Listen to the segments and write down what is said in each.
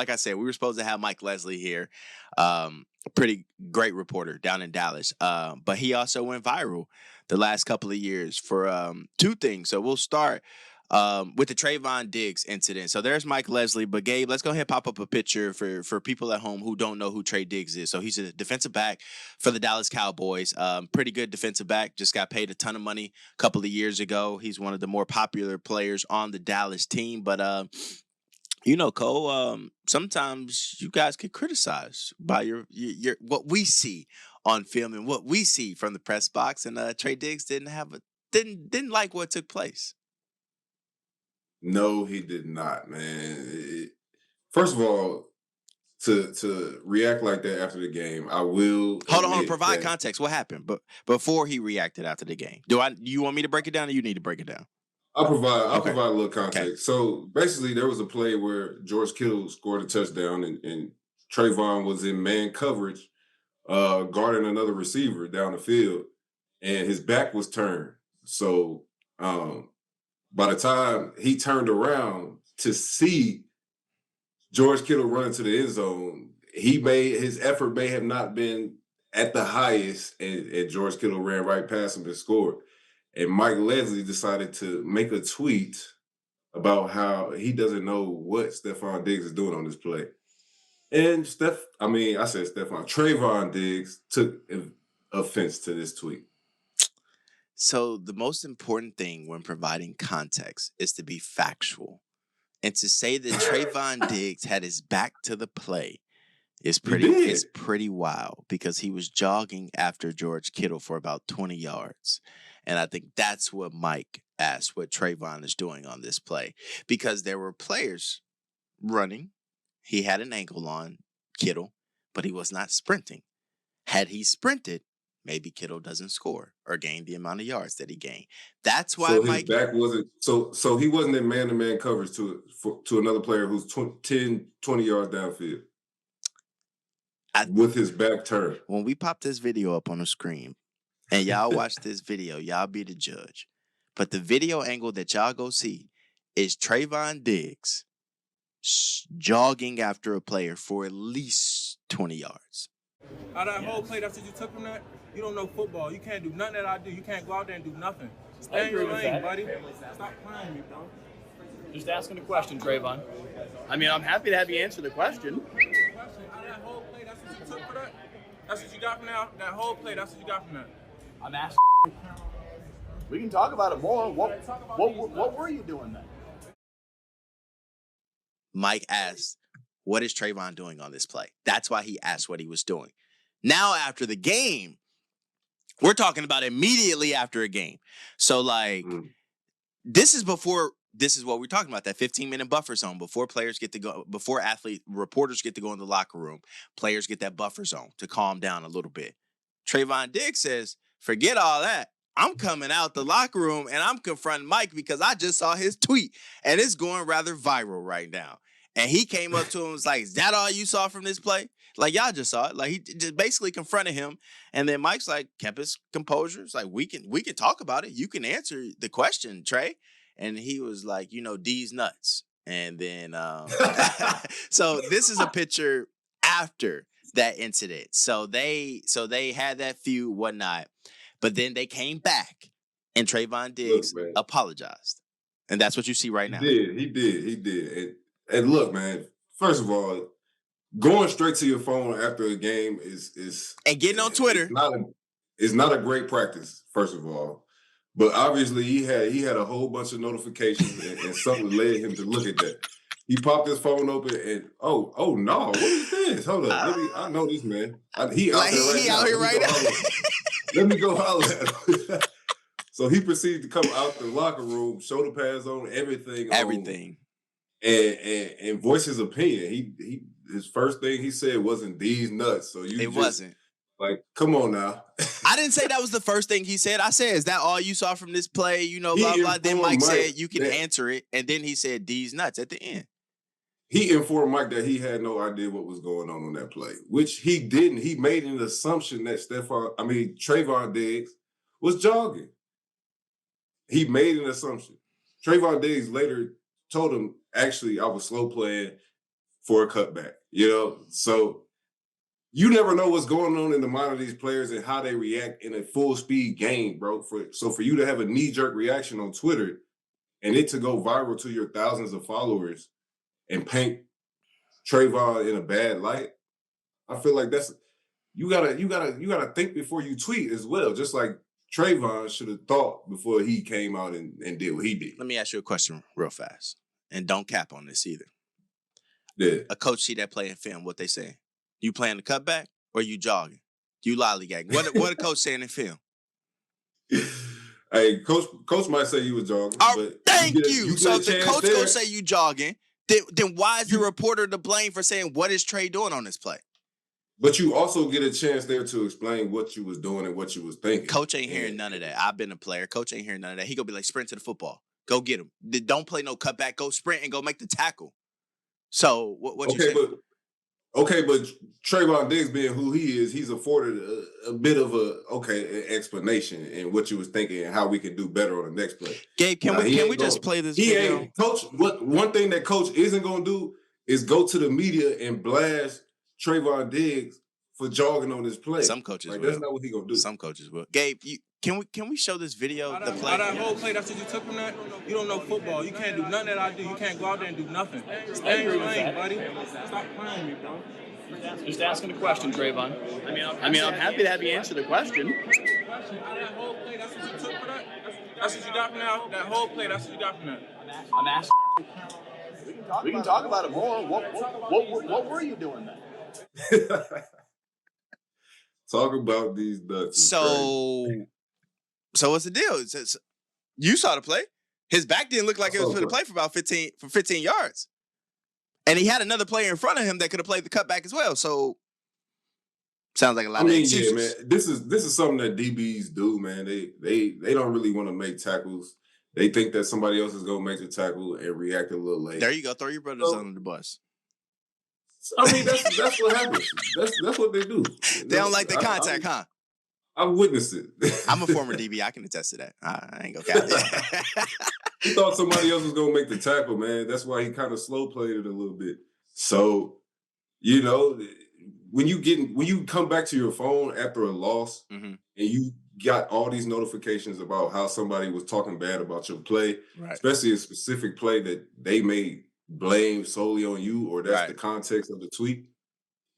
like I said, we were supposed to have Mike Leslie here, a pretty great reporter down in Dallas. But he also went viral the last couple of years for two things. So we'll start with the Trevon Diggs incident. So there's Mike Leslie, but Gabe, let's go ahead and pop up a picture for people at home who don't know who Trey Diggs is. So he's a defensive back for the Dallas Cowboys. Pretty good defensive back. Just got paid a ton of money a couple of years ago. He's one of the more popular players on the Dallas team, but Cole, sometimes you guys get criticized by your what we see on film and what we see from the press box. And Trey Diggs didn't like what took place. No, he did not, man. First of all, to react like that after the game, I will Hold on, admit provide that context. What happened? But before he reacted after the game, do you want me to break it down, or you need to break it down? I'll Okay, provide a little okay. context. So basically, there was a play where George Kittle scored a touchdown, and Trayvon was in man coverage, guarding another receiver down the field, and his back was turned. So um, by the time he turned around to see George Kittle run into the end zone, his effort may have not been at the highest, and George Kittle ran right past him and scored. And Mike Leslie decided to make a tweet about how he doesn't know what Stephon Diggs is doing on this play. And I said Trayvon Diggs took offense to this tweet. So the most important thing when providing context is to be factual. And to say that Trayvon Diggs had his back to the play is He did. pretty wild, because he was jogging after George Kittle for about 20 yards. And I think that's what Mike asked what Trayvon is doing on this play, because there were players running. He had an ankle on Kittle, but he was not sprinting. Had he sprinted, maybe Kittle doesn't score or gain the amount of yards that he gained. That's why So his Mike. back wasn't so he wasn't in man-to-man coverage to another player who's 10, 20 yards downfield I, with his back turned. when we pop this video up on the screen and y'all watch this video, y'all be the judge. But the video angle that y'all go see is Trayvon Diggs jogging after a player for at least 20 yards. Out of that whole play, that's what you took from that? You don't know football. You can't do nothing that I do. You can't go out there and do nothing. Stay in your lane, buddy. Stop playing me, bro. Just asking a question, Trayvon. I mean, I'm happy to have you answer the question. Out of that whole play, that's what you took for that? That's what you got from that whole play, that's what you got from that? I'm asking. We can talk about it more. What were you doing then? Mike asked, what is Trayvon doing on this play? That's why he asked what he was doing. Now, after the game, we're talking about immediately after a game. So, this is what we're talking about, that 15-minute buffer zone before players get to go, before reporters get to go in the locker room. Players get that buffer zone to calm down a little bit. Trayvon Diggs says, forget all that. I'm coming out the locker room and I'm confronting Mike because I just saw his tweet and it's going rather viral right now. And he came up to him and was like, is that all you saw from this play? Like, y'all just saw it. Like, he just basically confronted him. And then Mike's like, kept his composure. It's like, we can talk about it. You can answer the question, Trey. And he was like, D's nuts. And then, so this is a picture after that incident. So they had that feud, whatnot. But then they came back and Trayvon Diggs apologized. And that's what you see right now. He did. And look, man, first of all, going straight to your phone after a game is and getting on Twitter. It's not a great practice, first of all. But obviously he had a whole bunch of notifications and something led him to look at that. He popped his phone open and oh no, what is this? Hold up. I know this man. He out here right now. Let me go holler at him. So he proceeded to come out the locker room, shoulder pads on, everything. And voice his opinion. His first thing he said wasn't these nuts. So wasn't. Like, come on now. I didn't say that was the first thing he said. I said, is that all you saw from this play? Blah, blah. Then Mike said, you can answer it. And then he said, D's nuts at the end. He informed Mike that he had no idea what was going on that play, which he didn't. He made an assumption that Trayvon Diggs was jogging. He made an assumption. Trayvon Diggs later told him, actually, I was slow playing for a cutback, you know? So you never know what's going on in the mind of these players and how they react in a full speed game, bro. So for you to have a knee-jerk reaction on Twitter and it to go viral to your thousands of followers and paint Trevon in a bad light, I feel like that's you gotta think before you tweet as well. Just like Trevon should have thought before he came out and did what he did. Let me ask you a question real fast, and don't cap on this either. Yeah. A coach see that play in film, what they saying? You playing the cutback or you jogging? You lollygagging? What a coach saying in film? Hey, coach might say you was jogging. But thank you. So if the coach there, gonna say you jogging, then why is the reporter to blame for saying what is Trey doing on this play? But you also get a chance there to explain what you was doing and what you was thinking. Coach ain't hearing none of that. I've been a player. Coach ain't hearing none of that. He gonna be like, sprint to the football. Go get him. Don't play no cutback. Go sprint and go make the tackle. So what you saying? But Trevon Diggs being who he is, he's afforded a bit of an explanation in what you was thinking and how we can do better on the next play. Gabe, can we just play this video? Coach, one thing that coach isn't gonna do is go to the media and blast Trevon Diggs for jogging on this play. Some coaches will. That's not what he gonna do. Some coaches will. Gabe, can we show this video? The play. That whole play, that's what you took from that. You don't know football. You can't do nothing that I do. You can't go out there and do nothing. Stay in your lane, buddy. Stop playing me, bro. Just asking a question, Trevon. I mean, I'm happy to have you answer the question. That whole play, that's what you took for that. That's what you got from that. That whole play, that's what you got from that. I'm asking. We can talk about it more. What were you doing then? Talk about these nuts. So what's the deal? You saw the play. His back didn't look like it was for the play for about 15 yards. And he had another player in front of him that could have played the cutback as well. So sounds like a lot of excuses. Yeah, man. This is something that DBs do, man. They don't really want to make tackles. They think that somebody else is gonna make the tackle and react a little late. There you go. Throw your brothers under the bus. I mean, that's what happens. That's what they do. They don't like the contact, huh? I witnessed it. I'm a former DB. I can attest to that. I ain't gonna count. He thought somebody else was gonna make the tackle, man. That's why he kind of slow played it a little bit. So, you know, when you come back to your phone after a loss and you got all these notifications about how somebody was talking bad about your play, especially a specific play that they may blame solely on you, or that's the context of the tweet,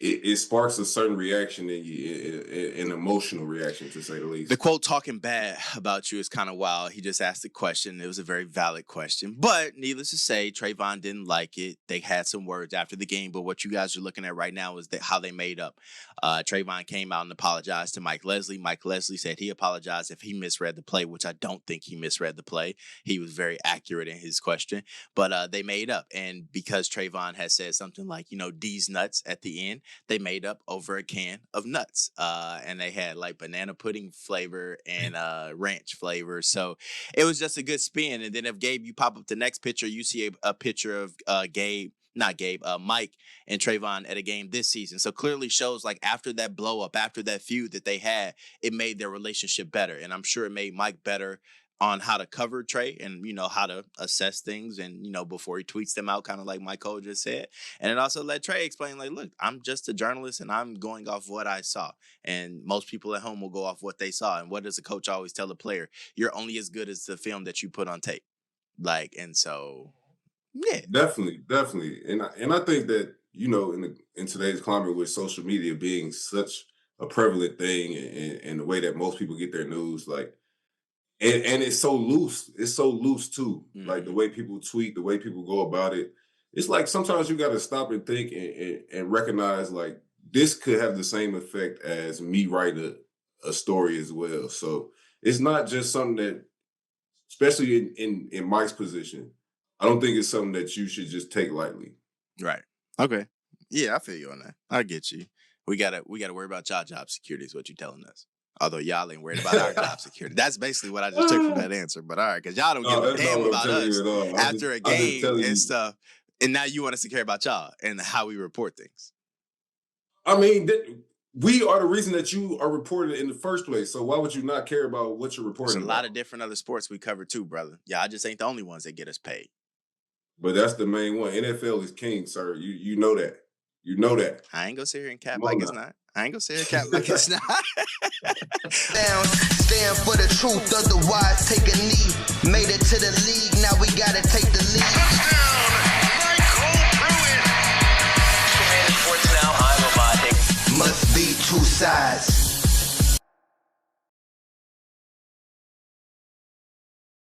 it sparks a certain reaction in you, an emotional reaction, to say the least. The quote talking bad about you is kind of wild. He just asked a question. It was a very valid question. But needless to say, Trevon didn't like it. They had some words after the game. But what you guys are looking at right now is how they made up. Trevon came out and apologized to Mike Leslie. Mike Leslie said he apologized if he misread the play, which I don't think he misread the play. He was very accurate in his question. But they made up. And because Trevon had said something like, D's nuts at the end, they made up over a can of nuts. And they had like banana pudding flavor and ranch flavor. So it was just a good spin. And then if Gabe, you pop up the next picture, you see a picture of Mike and Trevon at a game this season. So clearly shows like after that blow up, after that feud that they had, it made their relationship better. And I'm sure it made Mike better on how to cover Trey and, how to assess things and, before he tweets them out, kind of like MyCole just said. And it also let Trey explain, like, look, I'm just a journalist and I'm going off what I saw. And most people at home will go off what they saw. And what does a coach always tell a player? You're only as good as the film that you put on tape. And so, yeah. Definitely. And I think that, in today's climate with social media being such a prevalent thing and the way that most people get their news, like, and it's so loose. It's so loose too. Mm-hmm. Like the way people tweet, the way people go about it. It's like sometimes you got to stop and think and recognize like this could have the same effect as me writing a story as well. So it's not just something that, especially in Mike's position, I don't think it's something that you should just take lightly. Right. Okay. Yeah, I feel you on that. I get you. We gotta worry about y'all job security is what you're telling us. Although y'all ain't worried about our job security. That's basically what I just took from that answer. But all right, because y'all don't give a damn about us after a game and stuff. And now you want us to care about y'all and how we report things. I mean, we are the reason that you are reported in the first place. So why would you not care about what you're reporting? There's a lot of different other sports we cover too, brother. Y'all just ain't the only ones that get us paid. But that's the main one. NFL is king, sir. You know that. You know that. I ain't gonna sit here and cap like it's not. I ain't gonna sit here and cap like it's not. Down, stand for the truth, otherwise take a knee. Made it to the league, now we gotta take the lead. Touchdown, MyCole Pruitt. Sports now, I'm Ahmad Hicks. Must be two sides.